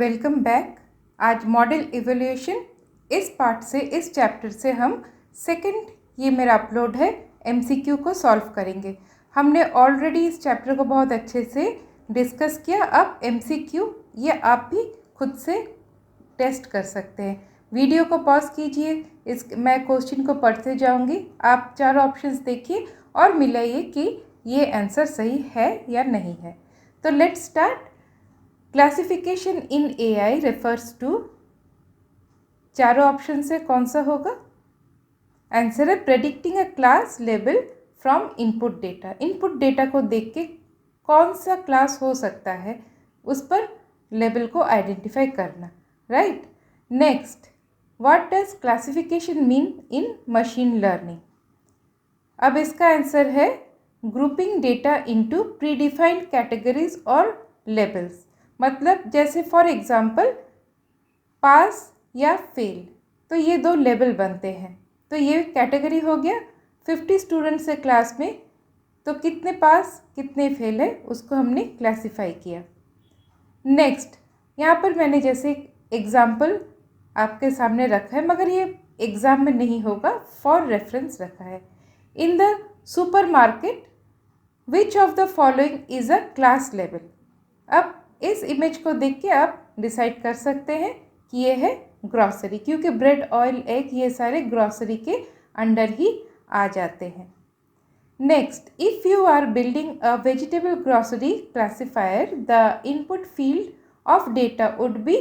Welcome back. आज model evolution इस part से, इस चैप्टर से हम सेकंड, ये मेरा अपलोड है, एमसीक्यू को सॉल्व करेंगे। हमने ऑलरेडी इस चैप्टर को बहुत अच्छे से डिस्कस किया। अब एमसीक्यू ये आप भी खुद से टेस्ट कर सकते हैं। वीडियो को पॉज कीजिए, मैं क्वेश्चन को पढ़ते जाऊंगी, आप चारों ऑप्शंस देखिए और मिलाइए कि ये आंसर सही है या नहीं है। तो let's start. Classification in AI refers to, चारों ऑप्शन से कौन सा होगा? आंसर है predicting a class level from input data. Input data को देख के कौन सा क्लास हो सकता है उस पर लेवल को आइडेंटिफाई करना, right. Next, what does classification mean in machine learning? अब इसका आंसर है grouping data into predefined categories और लेवल्स। मतलब जैसे फॉर एग्जांपल पास या फेल, तो ये दो लेवल बनते हैं। तो ये कैटेगरी हो गया। 50 स्टूडेंट्स है क्लास में, तो कितने पास कितने फेल है उसको हमने क्लासिफाई किया। नेक्स्ट, यहाँ पर मैंने जैसे एग्जाम्पल आपके सामने रखा है, मगर ये एग्ज़ाम में नहीं होगा, फॉर रेफरेंस रखा है। In the super market which of the following is a class level. अब इस इमेज को देख के आप डिसाइड कर सकते हैं कि ये है ग्रॉसरी, क्योंकि ब्रेड, ऑयल, एग ये सारे ग्रॉसरी के अंडर ही आ जाते हैं। Next, if you are building a vegetable grocery classifier, the input field of data would be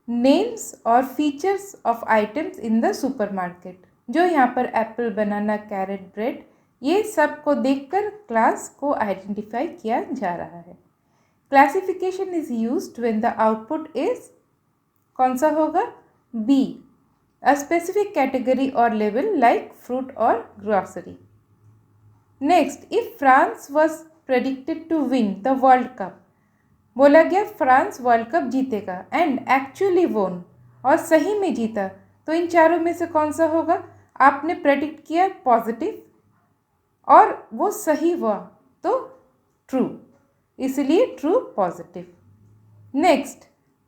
names और features of items in the supermarket. जो यहाँ पर एप्पल, बनाना, कैरेट, ब्रेड, ये सब को देखकर क्लास को आइडेंटिफाई किया जा रहा है। Classification is used when the output is, कौन सा होगा? बी, अ स्पेसिफिक कैटेगरी और लेवल लाइक फ्रूट और grocery. Next, if France was predicted to win the world cup, बोला गया फ्रांस वर्ल्ड कप जीतेगा एंड एक्चुअली वोन, और सही में जीता, तो इन चारों में से कौन सा होगा? आपने प्रेडिक्ट किया पॉजिटिव और वो सही हुआ तो ट्रू, इसलिए true positive. Next,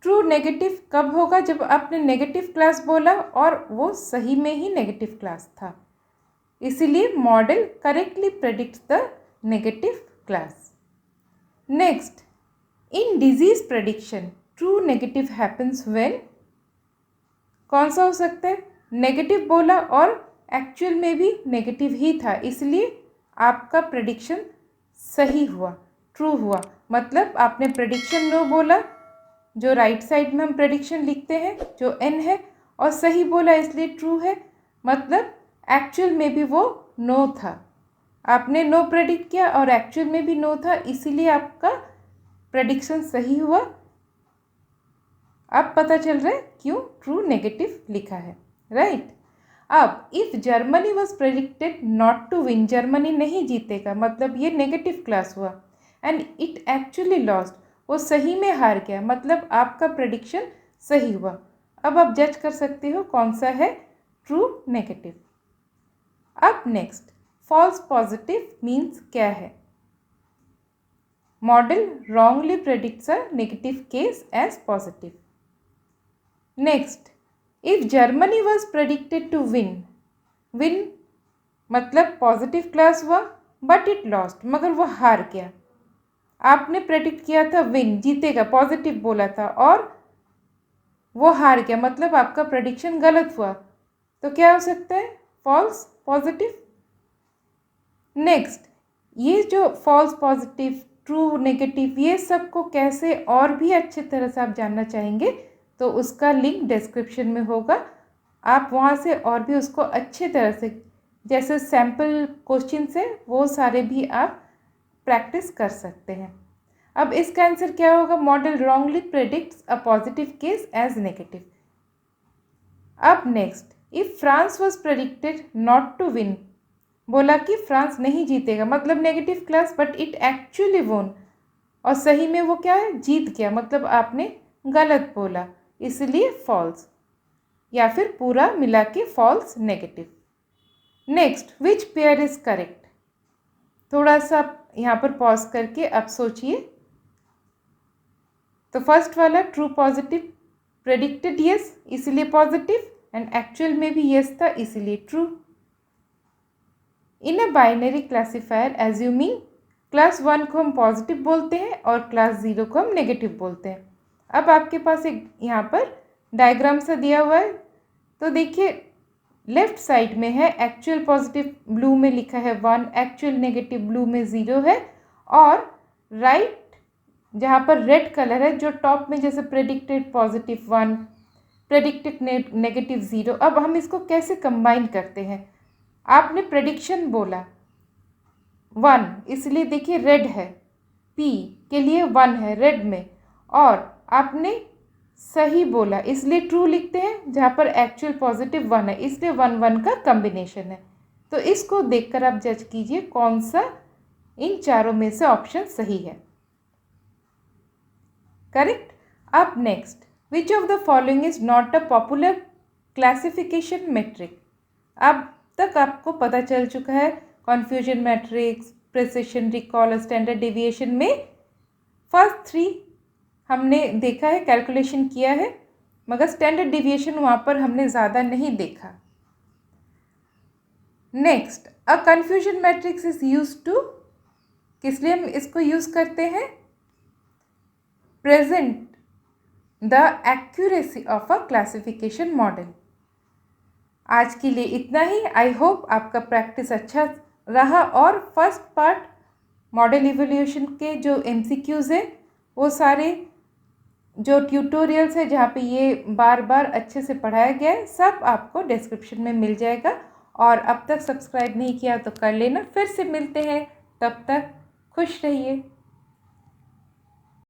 true negative कब होगा? जब आपने नेगेटिव क्लास बोला और वो सही में ही नेगेटिव क्लास था, इसीलिए model correctly predicts the negative class. Next, in disease prediction true negative happens when, कौन सा हो सकता है? नेगेटिव बोला और एक्चुअल में भी नेगेटिव ही था, इसलिए आपका प्रेडिक्शन सही हुआ, ट्रू हुआ। मतलब आपने प्रेडिक्शन नो बोला, जो राइट साइड में हम प्रेडिक्शन लिखते हैं, जो एन है, और सही बोला इसलिए ट्रू है। मतलब एक्चुअल में भी वो नो था, आपने नो प्रेडिक्ट किया और एक्चुअल में भी नो था, इसीलिए आपका प्रेडिक्शन सही हुआ। अब पता चल रहा है क्यों ट्रू नेगेटिव लिखा है, राइट। अब if Germany was predicted not to win, Germany नहीं जीतेगा, मतलब ये नेगेटिव क्लास हुआ, एंड इट एक्चुअली लॉस्ट, वो सही में हार गया, मतलब आपका प्रेडिक्शन सही हुआ। अब आप जज कर सकते हो कौन सा है ट्रू नेगेटिव। अब नेक्स्ट, फॉल्स पॉजिटिव मीन्स क्या है? Model wrongly predicts a negative case as positive. Next, if Germany was predicted to win, win मतलब पॉजिटिव क्लास हुआ बट इट लॉस्ट, मगर वो हार गया। आपने प्रेडिक्ट किया था विन, जीतेगा, पॉजिटिव बोला था, और वो हार गया, मतलब आपका प्रेडिक्शन गलत हुआ, तो क्या हो सकता है? False positive. नेक्स्ट, ये जो फॉल्स पॉजिटिव, ट्रू नेगेटिव, ये सब को कैसे और भी अच्छी तरह से आप जानना चाहेंगे तो उसका लिंक डिस्क्रिप्शन में होगा, आप वहाँ से और भी उसको अच्छे तरह से, जैसे सैम्पल क्वेश्चन है वो सारे भी आप प्रैक्टिस कर सकते हैं। अब इसका आंसर क्या होगा? Model wrongly predicts a positive case as negative. अब next, if France was predicted not to win, बोला कि फ्रांस नहीं जीतेगा, मतलब negative class, but it actually won, और सही में वो क्या है? जीत गया, मतलब आपने गलत बोला, इसलिए फॉल्स, या फिर पूरा मिला के false negative. Next, which pair is correct? थोड़ा सा यहाँ पर पॉज करके अब सोचिए, तो फर्स्ट वाला ट्रू पॉजिटिव प्रेडिक्टेड यस इसलिए पॉजिटिव, एंड एक्चुअल में भी यस था इसलिए true. In a binary classifier assuming class 1 को हम पॉजिटिव बोलते हैं और क्लास 0 को हम नेगेटिव बोलते हैं। अब आपके पास एक यहाँ पर डायग्राम सा दिया हुआ है, तो देखिए लेफ्ट साइड में है एक्चुअल पॉजिटिव ब्लू में लिखा है 1, एक्चुअल नेगेटिव ब्लू में 0 है, और राइट जहाँ पर रेड कलर है जो टॉप में जैसे प्रेडिक्टेड पॉजिटिव 1, प्रेडिक्टेड नेगेटिव 0। अब हम इसको कैसे कंबाइन करते हैं, आपने प्रेडिक्शन बोला 1 इसलिए देखिए रेड है, P के लिए 1 है रेड में, और आपने सही बोला इसलिए ट्रू लिखते हैं, जहाँ पर एक्चुअल पॉजिटिव 1 है इसलिए 1 1 का कॉम्बिनेशन है। तो इसको देखकर आप जज कीजिए कौन सा इन चारों में से ऑप्शन सही है। करेक्ट। अब next, which of the following is not a popular classification metric. अब तक आपको पता चल चुका है confusion matrix, precision, recall, standard deviation में फर्स्ट 3 हमने देखा है, कैलकुलेशन किया है, मगर स्टैंडर्ड डेविएशन वहाँ पर हमने ज़्यादा नहीं देखा। Next, a confusion matrix is use to, किस लिए हम इसको यूज़ करते हैं, present the accuracy of a classification model. आज के लिए इतना ही। आई होप आपका प्रैक्टिस अच्छा रहा और फर्स्ट पार्ट मॉडल इवोल्यूशन के जो MCQs है वो सारे जो ट्यूटोरियल्स है जहाँ पे ये बार बार अच्छे से पढ़ाया गया है सब आपको डिस्क्रिप्शन में मिल जाएगा, और अब तक सब्सक्राइब नहीं किया तो कर लेना। फिर से मिलते हैं, तब तक खुश रहिए।